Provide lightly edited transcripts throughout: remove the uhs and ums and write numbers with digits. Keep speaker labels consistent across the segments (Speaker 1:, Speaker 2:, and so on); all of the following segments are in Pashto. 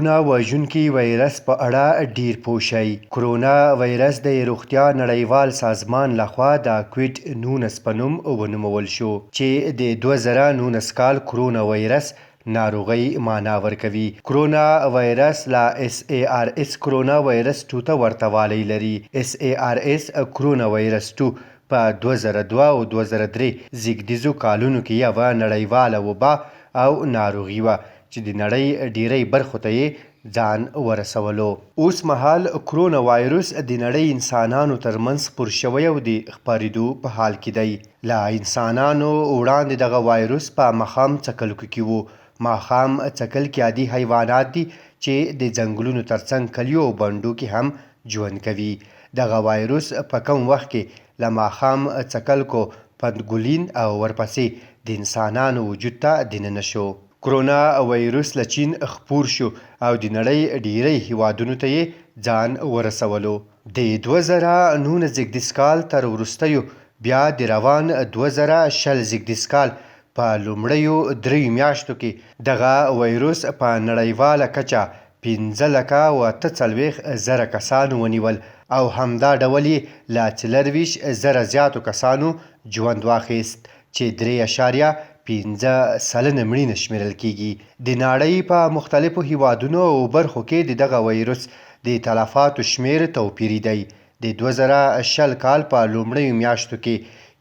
Speaker 1: کرونا وژونکي وایرس په اړه ډیر پوه شئ. کرونا وایرس د روغتیا نړیوال سازمان لخوا د کوویډ-19 په نوم ونومول شو چې د 2019 کال کرونا وایرس ناروغۍ معنا ورکوي. کرونا وایرس لا SARS کرونا وایرس 2 ته ورته والی لري. SARS کرونا وایرس 2 په 2002 او 2003 زیږدیزو کالونو کې یوه نړیواله وبا او ناروغي وه چې د نړۍ ډیری برخو ته یې ځان ورسولو. اوس مهال کرونا وایرس د نړۍ انسانانو ترمنځ خپور شوی او د خپرېدو په حال کې دی. له انسانانو وړاندې دغه وایرس په ماښام څکلکو کې و. ماښام څکلکي عادي حیوانات دي چې د ځنګلونو ترڅنګ کلیو او بڼډو کې هم ژوند کوي. دغه وایرس په کم وخت کې له ماښام څکلکو پنګولین او ورپسې د انسانانو وجود ته دننه شو. کرونا وایرس له چین خپور شو او د نړۍ ډیری هیوادونو ته یې ځان ورسولو. د 2019 زیږدیز کال تر وروستیو بیا د روان 2020 زیږدیز کال په لومړیو 3 میاشتو کې دغه وایرس په نړیواله کچه 15,48,000 کسانو ونیول او همدا ډول یې له 24,000 زیاتو کسانو ژوند واخیست چې 3.5% مړینه شمیرل کیږي. د نړۍ په مختلفو هیوادونو او برخو کې د دغه وایرس د تلفاتو شمیر توپیري دی. د 2020 کال په لومړیو میاشتو کې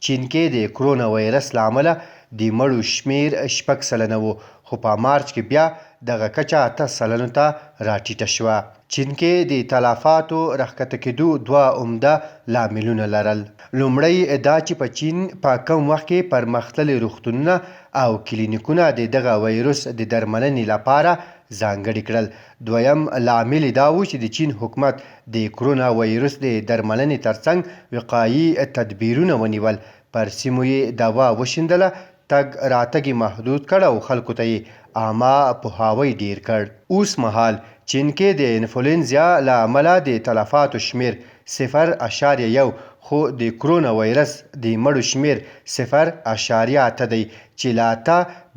Speaker 1: چین کې د کرونا وایرس له امله د مړو شمیر 6% و، خو په مارچ کې بیا دغه کچه 8% ته راټیټه شوه. چین کې د تلفاتو راښکته کېدو 2 عمده لاملونه لرل. لومړی دا چې په چین په کم وخت کې پرمختللي روغتونونه او کلینیکونه د دغه وایرس د درملنې لپاره ځانګړي کړل. دویم لامل دا و چې د چین حکومت د کرونا وایرس د درملنې ترڅنګ وقایي تدبیرونه ونیول. پر سیمو یې دوا وشیندله، تګ راتګ یې محدود کړ او خلکو ته یې عامه پوهاوی ډیر کړ. اوس مهال چین کې د انفلوئنزا له امله د تلفاتو شمیر 0.1 خو د کرونا وایرس د مړو شمیر 0.8 دی چې له 8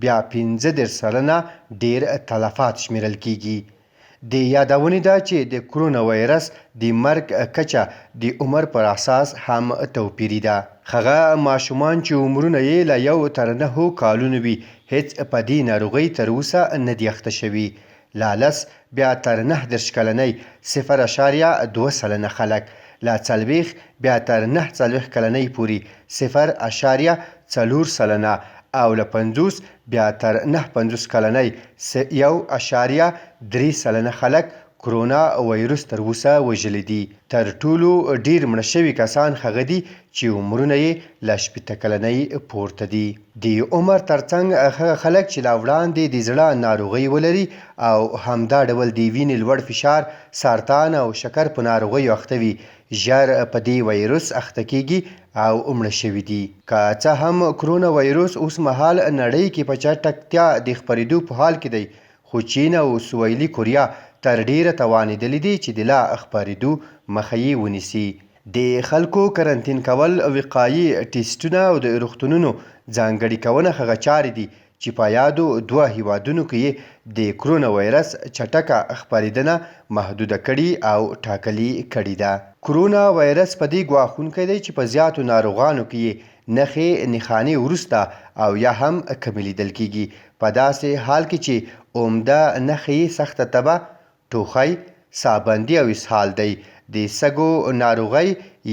Speaker 1: بیا 15% ډیر تلفات شمیرل کیږي. د یادونې ده چې د کرونا وایرس د مرګ کچه د عمر پر اساس هم توپیري ده. هغه ماشومان چې عمرونه یې له 1 تر 9 کالونو وي هیڅ په دې ناروغۍ تر اوسه نه دي اخته شوي. له 10 بیا تر 19 کلنۍ 0.2 خلک، له 40 بیا تر 49 کلنۍ پورې 0.4 او له 50 بیا تر 59 کلنۍ 1.3 خلک کرونا وایرس تر اوسه وژلي دي. تر ټولو ډیر مړه شوي کسان هغه دي چې عمرونه یې له 80 کلنۍ پورته دي. د عمر ترڅنګ هغه خلک چې لا وړاندې د زړه ناروغۍ ولري او همدا ډول د وینې لوړ فشار، سرطان او شکر په ناروغیو اخته وي ژر په دې وایرس اخته کیږي او مړه شوي دي. که څه هم کرونا وایرس اوس مهال نړۍ کې په چټکتیا د خپرېدو په حال کې دی، خو چین او سویلي کوریا تر ډیره توانېدلي دي چې د لا خپرېدو مخه یې ونیسي. د خلکو کرنټین کول، وقایي ټیسټونه او د روغتونونو ځانګړي کونه هغه چارې دي چې په یادو 2 هیوادونو کې یې د کرونا وایرس چټکه خپرېدنه محدوده کړي او ټاکلي کړې ده. کرونا وایرس په دې ګواښونکی دی چې په زیاتو ناروغانو کې یې نښې نښانې وروسته او یا هم کمې لیدل کیږي، په داسې حال کې چې عمده نښې یې سخته تبه، ټوخی، ساه بندي او اسهال دی. د سږو ناروغۍ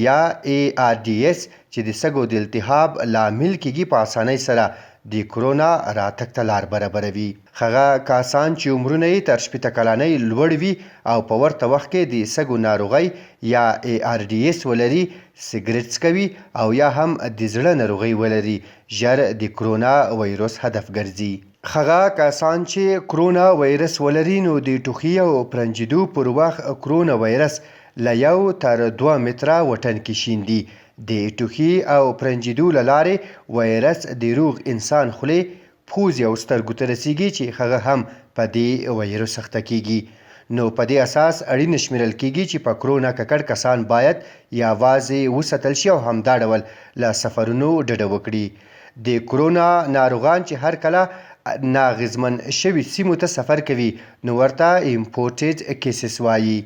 Speaker 1: یا ARDS چې د سږو د التهاب لامل کیږي په اسانۍ سره د کرونا راتګ ته لار برابروي. هغه کسان چې عمرونه یې تر 80 کلنۍ لوړ وي او په ورته وخت کې د سږو ناروغۍ یا ARDS ولري، سګرټ څکوي او یا هم د زړه ناروغۍ ولري، ژر د کرونا وایرس هدف ګرځي. هغه کسان چې کرونا وایرس ولري نو د ټوخي او پرنجیدو پر وخت کرونا وایرس له 1 تر 2 متره وټن کې شیندي. د ټوخي او پرنجیدو له لارې وایرس د روغ انسان خولې، پوزې او سترګو ته رسیږي چې هغه هم په دې وایرس اخته کیږي. نو په دې اساس اړینه شمیرل کیږي چې په کرونا ککړ کسان باید یوازې وساتل شي او همدا ډول له سفرونو ډډه وکړي. د کرونا ناروغان چې هر کله ناغېزمن شوي سیمو ته سفر کوي نو ورته امپورټډ کیسز وایي.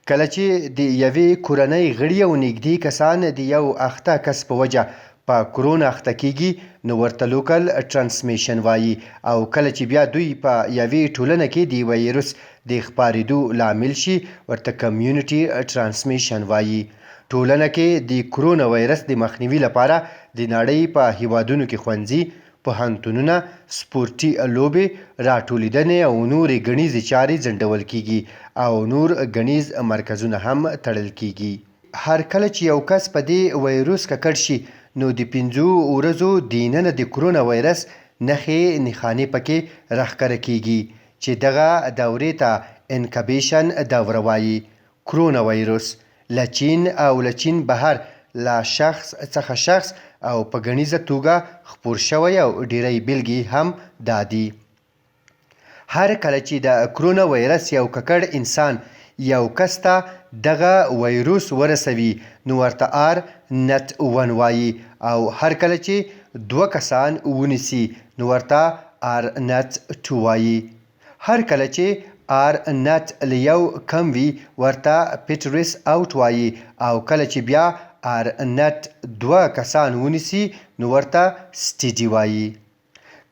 Speaker 1: کله چې د یوې کورنۍ غړي او نږدې کسان د یو اخته کس په وجه په کرونا اخته کیږي نو ورته لوکل ټرانسمیشن وایي او کله چې بیا دوی په یوې ټولنه کې د وایرس د خپارېدو لامل شي ورته کمیونټي ټرانسمیشن وایي. ټولنه کې د کرونا وایرس د مخنیوي لپاره د نړۍ په هیوادونو کې ښوونځي، پوهنتونونه، سپورتي لوبې، راټولیدنې او نورې ګڼیزې چارې ځنډول کیږي او نور ګڼیز مرکزونه هم تړل کیږي. هر کله چې یو کس په دې وایرس ککړ شي نو د 5 ورځو دننه د کرونا وایرس نښې نښانې پکې راښکاره کیږي چې دغه دورې ته انکبیشن دوره وایي. کرونا وایرس له چین او له چین بهر له شخص څخه شخص او په ګڼیزه توګه خپور شوی او ډیری بیلګې هم دا دي. هر کله چې د کرونا وایرس یو ککړ انسان یو کس ته دغه وایرس ورسوي نو ورته آر نت 1 وایي او هر کله چې 2 کسان ونیسي نو ورته آر نت 2 وایي. هر کله چې آر نت له یو کم وي ورته پیټریس آوټ وایي او کله چې بیا آر نت 2 کسان ونیسي نو ورته سټیډي وایي.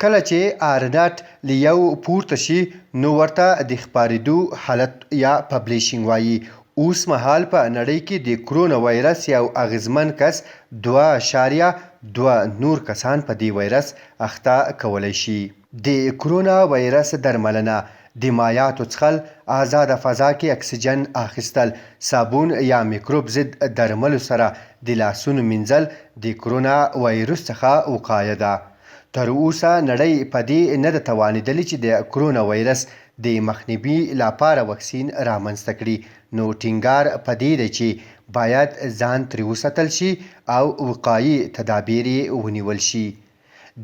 Speaker 1: کله چې آر نت له یو پورته شي نو ورته د خپارېدو حالت یا پبلیشنګ وایي. اوس مهال په نړۍ کې د کرونا وایرس یو اغیزمن کس 2.2 نور کسان په دې وایرس اخته کولی شي. د کرونا وایرس درملنه د مایعاتو څښل، آزاده فضا کې اکسیجن اخیستل، صابون یا میکروب ضد درملو سره د لاسونو مینځل د کرونا وایرس څخه وقایه ده. تر اوسه نړۍ په دې نه ده توانېدلې چې د کرونا وایرس د مخنیوي لپاره واکسین رامنځته کړي نو ټینګار په دې دی چې باید ځان ترې وساتل شي او وقایي تدابیر یې ونیول شي.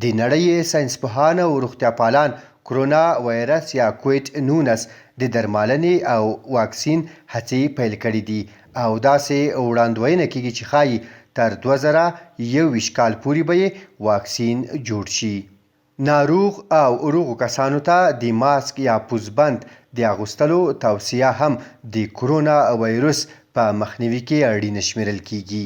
Speaker 1: د نړۍ ساینسپوهان او روغتیاپالان کرونا وایرس یا کوویډ 19 د درملنې او واکسین هڅې پیل کړي دي او داسې وړاندوینه کیږي چې ښایي تر 2021 کال پورې به یې واکسین جوړ شي. ناروغ او روغو کسانو ته د ماسک یا پوزبند د اغوستلو توصیه هم د کرونا وایرس په مخنیوي کې اړینه شمیرل کیږي.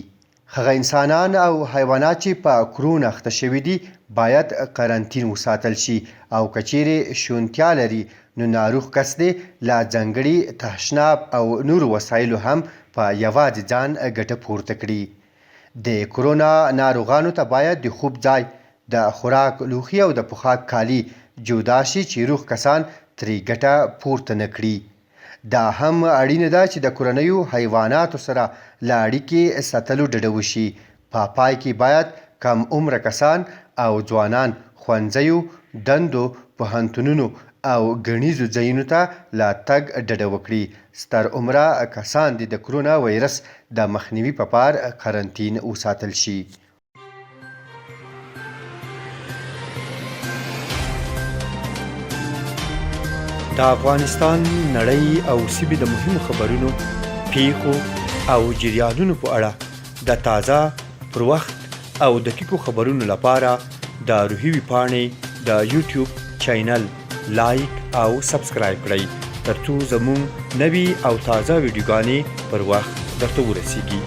Speaker 1: هغه انسانان او حیوانات چې په کرونا اخته شوي دي باید قرنطین وساتل شي او که چیرې شونتیا لري نو ناروغ کس دی له ځانګړي تشناب او نورو وسایلو هم په یوازې ځان ګټه پورته کړي. د کرونا ناروغانو ته باید د خوب ځای، د خوراک لوښي او د پوښاک کالي جدا شي چې روغ کسان ترې ګټه پورته نه کړي. دا هم اړینه ده چې د کورنیو حیواناتو سره له اړیکې ساتلو ډډه وشي. په پای کې باید کم عمره کسان او ځوانان ښوونځیو، دندو، پوهنتونونو او ګڼیزو ځایونو ته له تګ ډډه وکړي. ستر عمره کسان د کرونا وایرس د مخنیوي په پار قرنطین وساتل شي. د افغانستان، نړۍ او سیمې د مهمو خبرونو، پیښو او جریانونو په اړه د تازه، پر وخت او دقیقو خبرونو لپاره د روحي ویبپاڼې د یوټیوب چینل لایک او سبسکرایب کړئ ترڅو زموږ نوي او تازه ویډیوګانې پر وخت درته ورسیږي.